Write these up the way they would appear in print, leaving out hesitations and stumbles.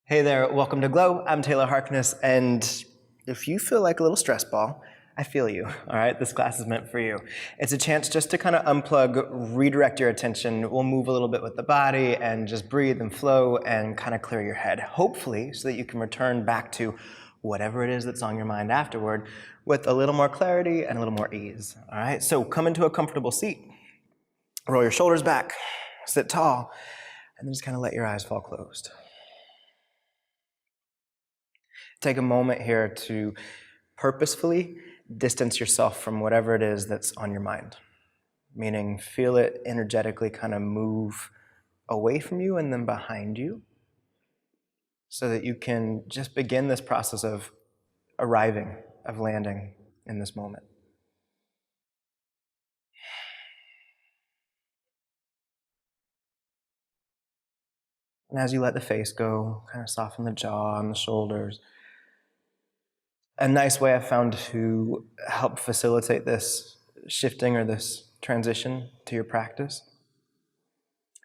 Hey there, welcome to Glow. I'm Taylor Harkness, and if you feel like a little stress ball, I feel you, all right? This class is meant for you. It's a chance just to kind of unplug, redirect your attention. We'll move a little bit with the body and just breathe and flow and kind of clear your head, hopefully, so that you can return back to whatever it is that's on your mind afterward with a little more clarity and a little more ease, all right? So come into a comfortable seat, roll your shoulders back, sit tall, and then just kind of let your eyes fall closed. Take a moment here to purposefully distance yourself from whatever it is that's on your mind, meaning feel it energetically kind of move away from you and then behind you so that you can just begin this process of arriving, of landing in this moment. And as you let the face go, kind of soften the jaw and the shoulders. A nice way I've found to help facilitate this shifting or this transition to your practice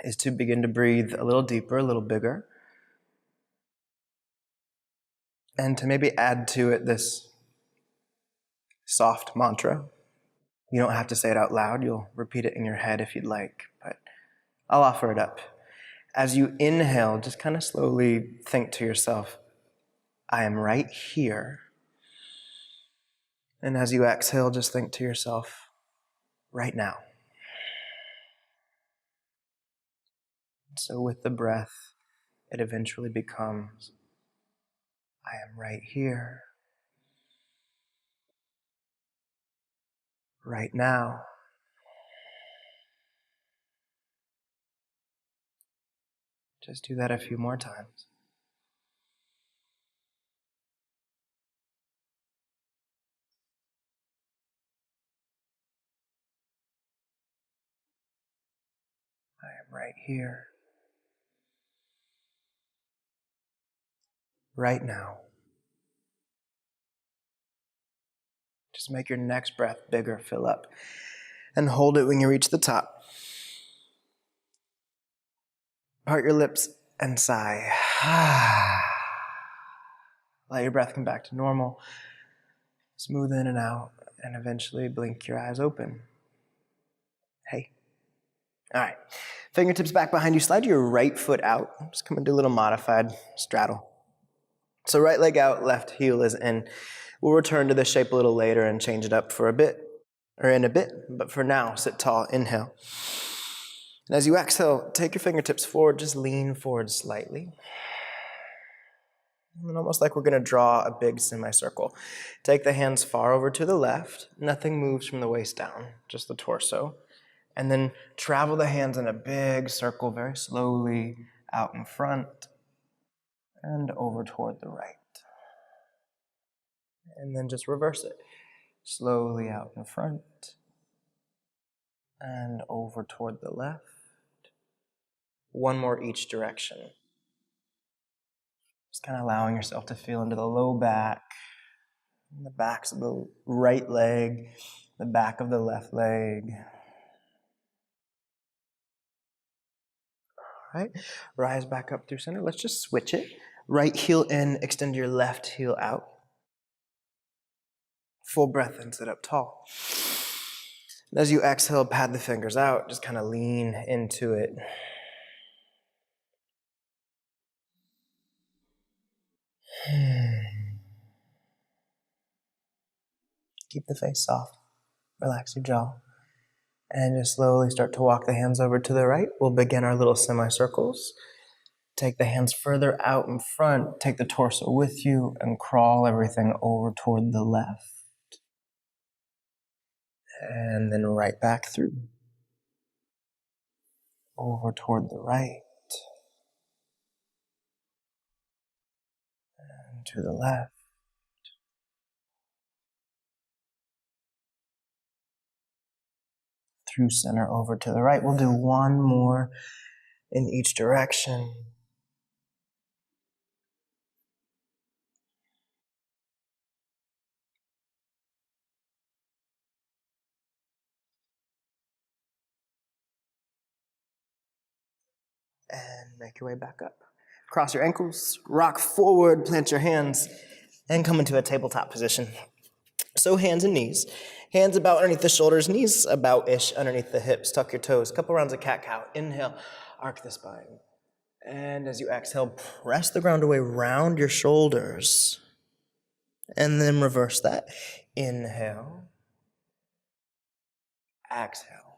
is to begin to breathe a little deeper, a little bigger, and to maybe add to it this soft mantra. You don't have to say it out loud. You'll repeat it in your head if you'd like, but I'll offer it up. As you inhale, just kind of slowly think to yourself, I am right here. And as you exhale, just think to yourself, right now. So with the breath, it eventually becomes, I am right here, right now. Just do that a few more times. I am right here, right now. Just make your next breath bigger, fill up, and hold it when you reach the top. Part your lips and sigh. Let your breath come back to normal. Smooth in and out, and eventually blink your eyes open. Hey. All right. Fingertips back behind you. Slide your right foot out. Just come and do a little modified straddle. So right leg out, left heel is in. We'll return to this shape a little later and change it up for a bit, or in a bit, but for now, sit tall, inhale. And as you exhale, take your fingertips forward, just lean forward slightly. And almost like we're going to draw a big semicircle. Take the hands far over to the left. Nothing moves from the waist down, just the torso. And then travel the hands in a big circle very slowly out in front and over toward the right. And then just reverse it. Slowly out in front and over toward the left. One more each direction. Just kind of allowing yourself to feel into the low back, the backs of the right leg, the back of the left leg. All right, rise back up through center. Let's just switch it. Right heel in, extend your left heel out. Full breath in, sit up tall. And as you exhale, pad the fingers out, just kind of lean into it. Keep the face soft. Relax your jaw. And just slowly start to walk the hands over to the right. We'll begin our little semicircles. Take the hands further out in front. Take the torso with you and crawl everything over toward the left. And then right back through. Over toward the right. And to the left. Through center over to the right. We'll do one more in each direction. And make your way back up. Cross your ankles, rock forward, plant your hands, and come into a tabletop position. So hands and knees. Hands about underneath the shoulders, knees about-ish underneath the hips. Tuck your toes. Couple rounds of cat-cow. Inhale, arc the spine. And as you exhale, press the ground away, round your shoulders. And then reverse that. Inhale. Exhale.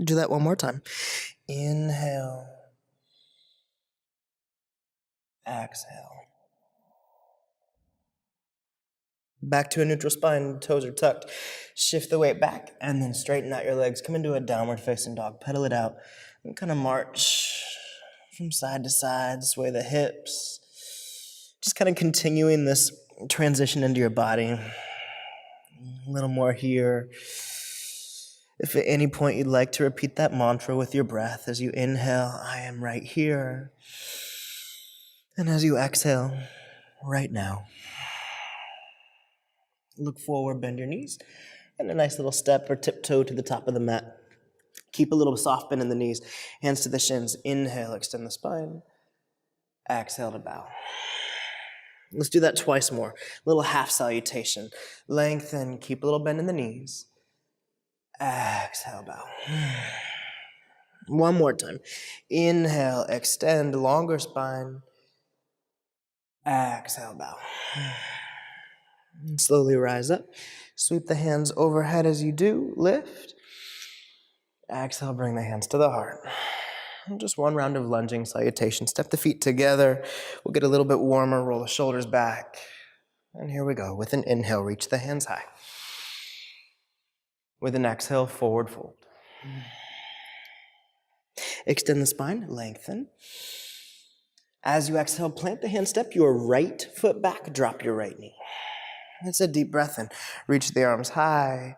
Do that one more time. Inhale. Exhale. Back to a neutral spine, toes are tucked. Shift the weight back and then straighten out your legs. Come into a downward facing dog. Pedal it out and kind of march from side to side, sway the hips. Just kind of continuing this transition into your body. A little more here. If at any point you'd like to repeat that mantra with your breath as you inhale, I am right here. And as you exhale, right now. Look forward, bend your knees, and a nice little step or tiptoe to the top of the mat. Keep a little soft bend in the knees, hands to the shins. Inhale, extend the spine. Exhale to bow. Let's do that twice more. Little half salutation. Lengthen, keep a little bend in the knees. Exhale, bow. One more time. Inhale, extend, longer spine. Exhale, bow. And slowly rise up. Sweep the hands overhead as you do. Lift. Exhale, bring the hands to the heart. And just one round of lunging salutation. Step the feet together. We'll get a little bit warmer. Roll the shoulders back. And here we go. With an inhale, reach the hands high. With an exhale, forward fold. Extend the spine, lengthen. As you exhale, plant the hand, step your right foot back, drop your right knee. It's a deep breath in. Reach the arms high.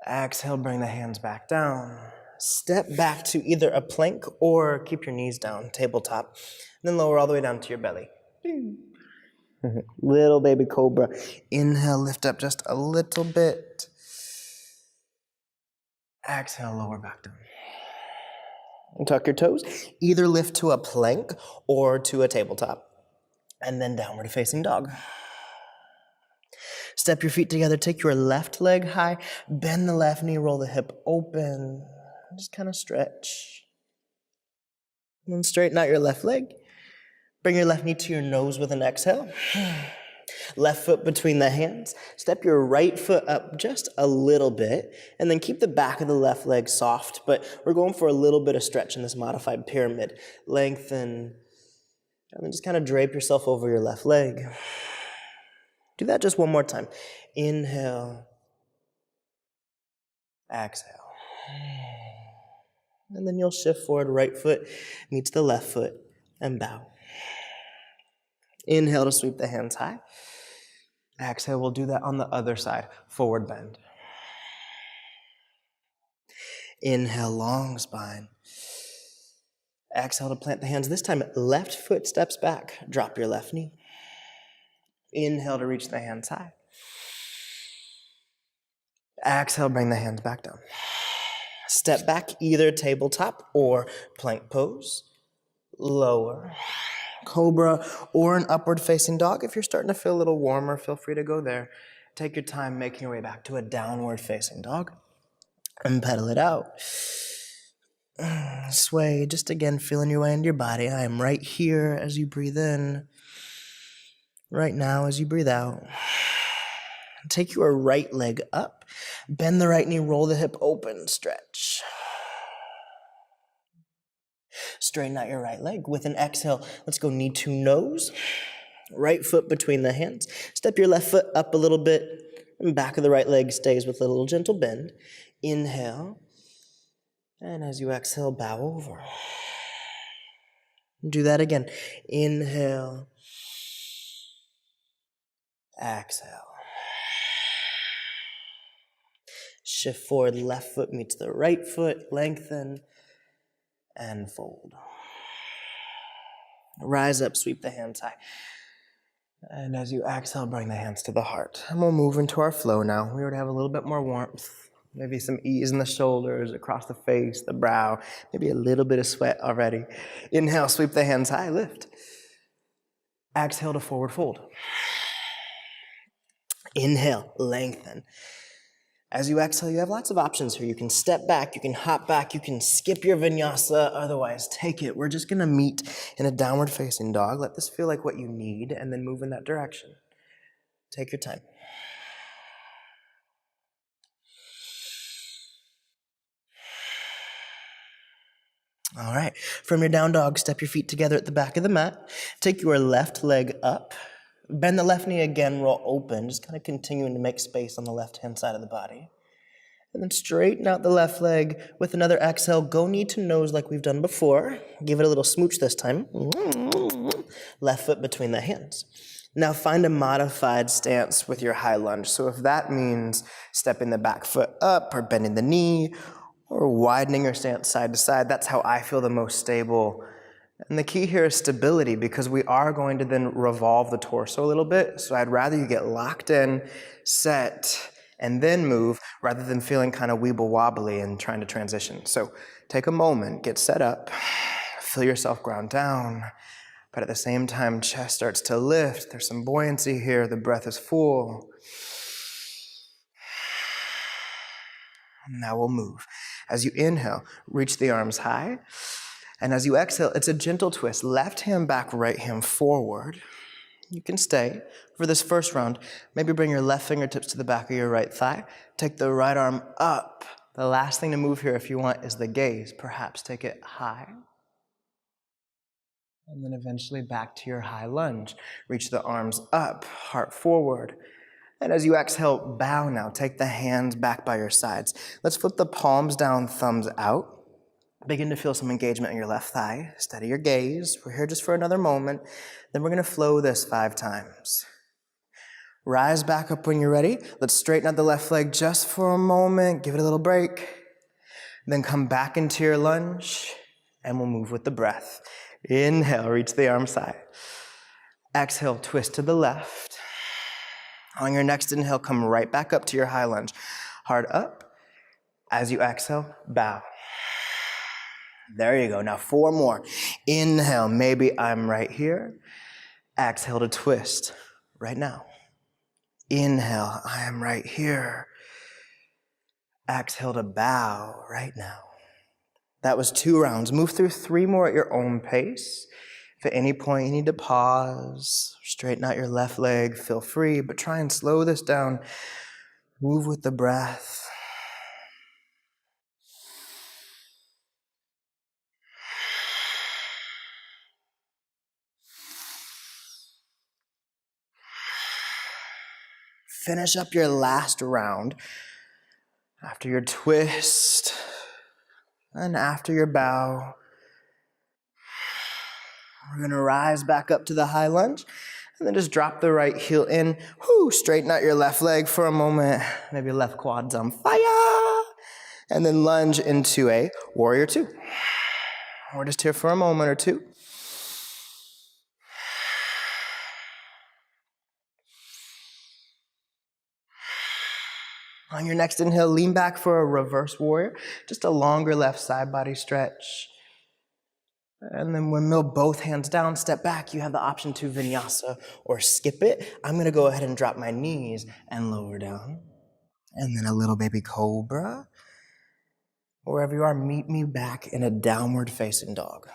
Exhale, bring the hands back down. Step back to either a plank or keep your knees down, tabletop. Then lower all the way down to your belly. Little baby cobra. Inhale, lift up just a little bit. Exhale, lower back down. And tuck your toes. Either lift to a plank or to a tabletop. And then downward facing dog. Step your feet together, take your left leg high, bend the left knee, roll the hip open. Just kind of stretch. And then straighten out your left leg. Bring your left knee to your nose with an exhale. Left foot between the hands. Step your right foot up just a little bit, and then keep the back of the left leg soft, but we're going for a little bit of stretch in this modified pyramid. Lengthen, and then just kind of drape yourself over your left leg. Do that just one more time. Inhale. Exhale. And then you'll shift forward, right foot meets the left foot, and bow. Inhale to sweep the hands high. Exhale, we'll do that on the other side. Forward bend. Inhale, long spine. Exhale to plant the hands. This time, left foot steps back. Drop your left knee. Inhale to reach the hands high. Exhale, bring the hands back down. Step back, either tabletop or plank pose. Lower. Cobra or an upward facing dog. If you're starting to feel a little warmer, feel free to go there. Take your time making your way back to a downward facing dog. And pedal it out. Sway, just again feeling your way into your body. I am right here as you breathe in. Right now as you breathe out. Take your right leg up. Bend the right knee, roll the hip open, stretch. Straighten out your right leg. With an exhale, let's go knee to nose. Right foot between the hands. Step your left foot up a little bit. And back of the right leg stays with a little gentle bend. Inhale. And as you exhale, bow over. Do that again. Inhale. Exhale. Shift forward, left foot meets the right foot, lengthen, and fold. Rise up, sweep the hands high. And as you exhale, bring the hands to the heart. And we'll move into our flow now. We already have a little bit more warmth. Maybe some ease in the shoulders, across the face, the brow, maybe a little bit of sweat already. Inhale, sweep the hands high, lift. Exhale to forward fold. Inhale, lengthen. As you exhale, you have lots of options here. You can step back, you can hop back, you can skip your vinyasa, otherwise take it. We're just gonna meet in a downward facing dog. Let this feel like what you need and then move in that direction. Take your time. All right, from your down dog, step your feet together at the back of the mat. Take your left leg up. Bend the left knee again, roll open, just kind of continuing to make space on the left-hand side of the body. And then straighten out the left leg with another exhale. Go knee to nose like we've done before. Give it a little smooch this time. Left foot between the hands. Now find a modified stance with your high lunge. So if that means stepping the back foot up or bending the knee or widening your stance side to side, that's how I feel the most stable. And the key here is stability, because we are going to then revolve the torso a little bit. So I'd rather you get locked in, set, and then move, rather than feeling kind of weeble wobbly and trying to transition. So take a moment, get set up, feel yourself ground down, but at the same time, chest starts to lift. There's some buoyancy here, the breath is full. Now we'll move. As you inhale, reach the arms high. And as you exhale, it's a gentle twist. Left hand back, right hand forward. You can stay. For this first round, maybe bring your left fingertips to the back of your right thigh. Take the right arm up. The last thing to move here, if you want, is the gaze. Perhaps take it high. And then eventually back to your high lunge. Reach the arms up, heart forward. And as you exhale, bow now. Take the hands back by your sides. Let's flip the palms down, thumbs out. Begin to feel some engagement in your left thigh. Steady your gaze. We're here just for another moment. Then we're going to flow this 5 times. Rise back up when you're ready. Let's straighten out the left leg just for a moment. Give it a little break. Then come back into your lunge, and we'll move with the breath. Inhale, reach the arms high. Exhale, twist to the left. On your next inhale, come right back up to your high lunge. Heart up. As you exhale, bow. There you go. Now 4 more. Inhale, maybe I'm right here. Exhale to twist right now. Inhale, I am right here. Exhale to bow right now. That was 2 rounds. Move through 3 more at your own pace. If at any point you need to pause, straighten out your left leg, feel free, but try and slow this down. Move with the breath. Finish up your last round after your twist and after your bow. We're going to rise back up to the high lunge and then just drop the right heel in. Straighten out your left leg for a moment. Maybe left quad's on fire. And then lunge into a warrior 2. We're just here for a moment or 2. On your next inhale, lean back for a reverse warrior, just a longer left side body stretch. And then windmill both hands down, step back. You have the option to vinyasa or skip it. I'm going to go ahead and drop my knees and lower down. And then a little baby cobra. Wherever you are, meet me back in a downward facing dog.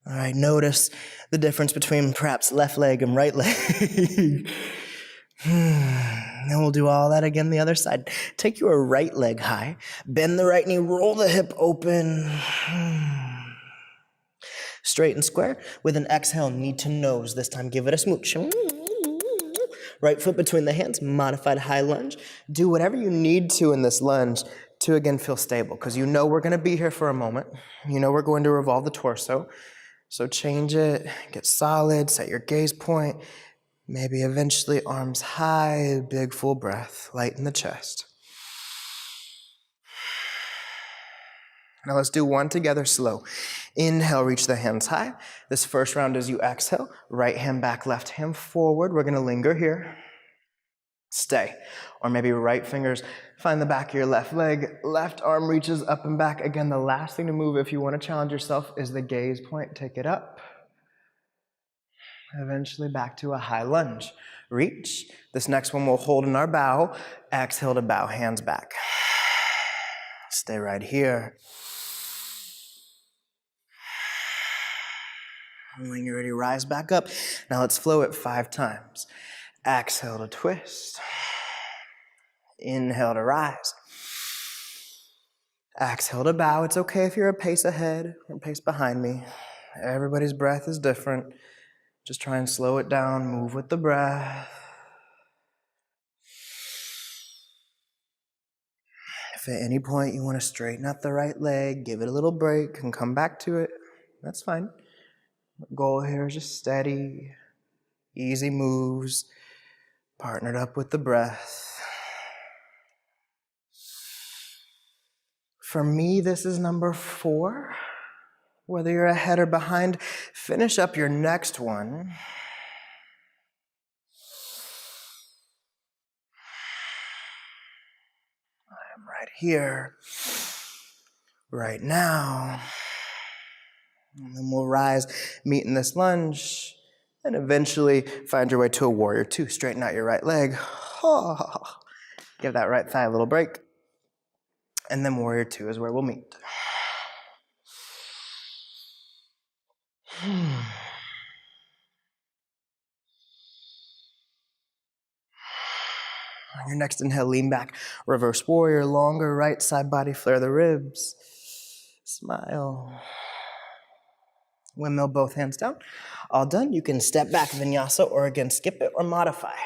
All right, notice the difference between perhaps left leg and right leg. Then we'll do all that again the other side. Take your right leg high, bend the right knee, roll the hip open. Straight and square. With an exhale, knee to nose. This time, give it a smooch. Right foot between the hands, modified high lunge. Do whatever you need to in this lunge to again feel stable, because you know we're going to be here for a moment. You know we're going to revolve the torso. So change it, get solid, set your gaze point. Maybe eventually arms high, big full breath, light in the chest. Now let's do one together slow. Inhale, reach the hands high. This first round as you exhale, right hand back, left hand forward. We're going to linger here. Stay. Or maybe right fingers find the back of your left leg, left arm reaches up and back. Again, the last thing to move if you want to challenge yourself is the gaze point. Take it up. Eventually back to a high lunge. Reach. This next one we'll hold in our bow. Exhale to bow, hands back. Stay right here. And when you're ready, rise back up. Now let's flow it 5 times. Exhale to twist. Inhale to rise. Exhale to bow. It's okay if you're a pace ahead or a pace behind me. Everybody's breath is different. Just try and slow it down, move with the breath. If at any point you want to straighten out the right leg, give it a little break and come back to it, that's fine. The goal here is just steady, easy moves, partnered up with the breath. For me, this is number 4. Whether you're ahead or behind, finish up your next one. I'm right here, right now. And then we'll rise, meet in this lunge, and eventually find your way to a warrior 2. Straighten out your right leg. Give that right thigh a little break. And then warrior 2 is where we'll meet. On your next inhale, lean back, reverse warrior, longer right side body, flare the ribs. Smile. Windmill both hands down. All done. You can step back, vinyasa, or again, skip it or modify.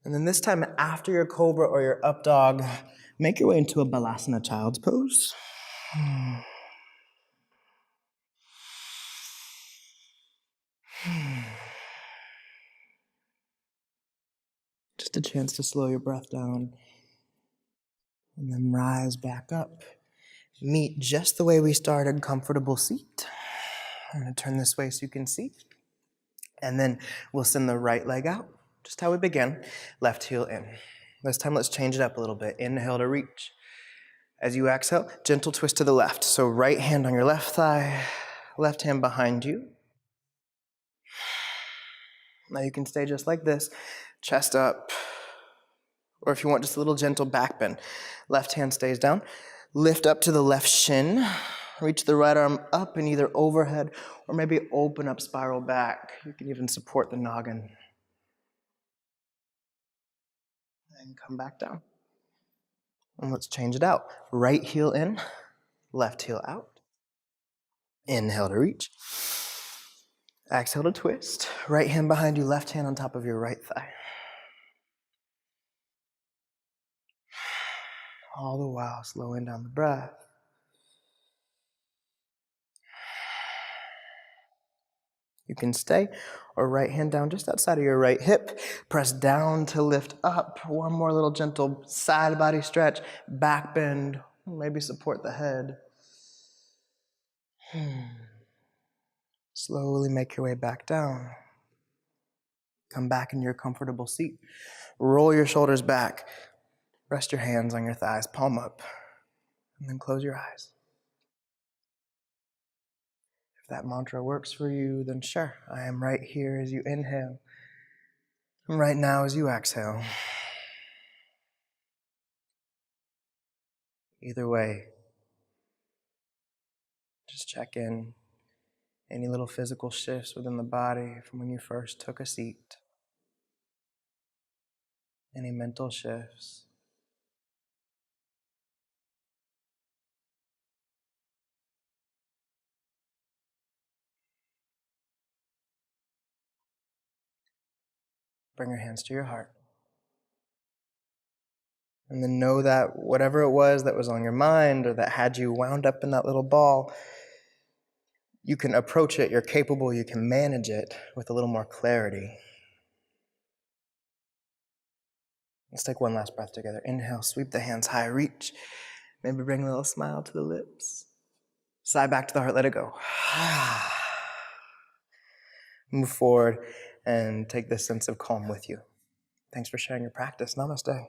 And then this time, after your cobra or your up dog, make your way into a balasana child's pose. Just a chance to slow your breath down. And then rise back up. Meet just the way we started, comfortable seat. I'm going to turn this way so you can see. And then we'll send the right leg out, just how we began. Left heel in. This time let's change it up a little bit. Inhale to reach. As you exhale, gentle twist to the left. So right hand on your left thigh, left hand behind you. Now you can stay just like this, chest up. Or if you want just a little gentle back bend, left hand stays down. Lift up to the left shin. Reach the right arm up and either overhead or maybe open up, spiral back. You can even support the noggin. And come back down. And let's change it out. Right heel in, left heel out. Inhale to reach. Exhale to twist. Right hand behind you, left hand on top of your right thigh. All the while slowing down the breath. You can stay, or right hand down just outside of your right hip. Press down to lift up. One more little gentle side body stretch. Back bend. Maybe support the head. Slowly make your way back down. Come back into your comfortable seat. Roll your shoulders back. Rest your hands on your thighs, palm up. And then close your eyes. If that mantra works for you, then sure. I am right here as you inhale. And right now as you exhale. Either way, just check in. Any little physical shifts within the body from when you first took a seat. Any mental shifts. Bring your hands to your heart. And then know that whatever it was that was on your mind or that had you wound up in that little ball, you can approach it, you're capable, you can manage it with a little more clarity. Let's take one last breath together. Inhale, sweep the hands high, reach. Maybe bring a little smile to the lips. Sigh back to the heart, let it go. Move forward and take this sense of calm with you. Thanks for sharing your practice. Namaste.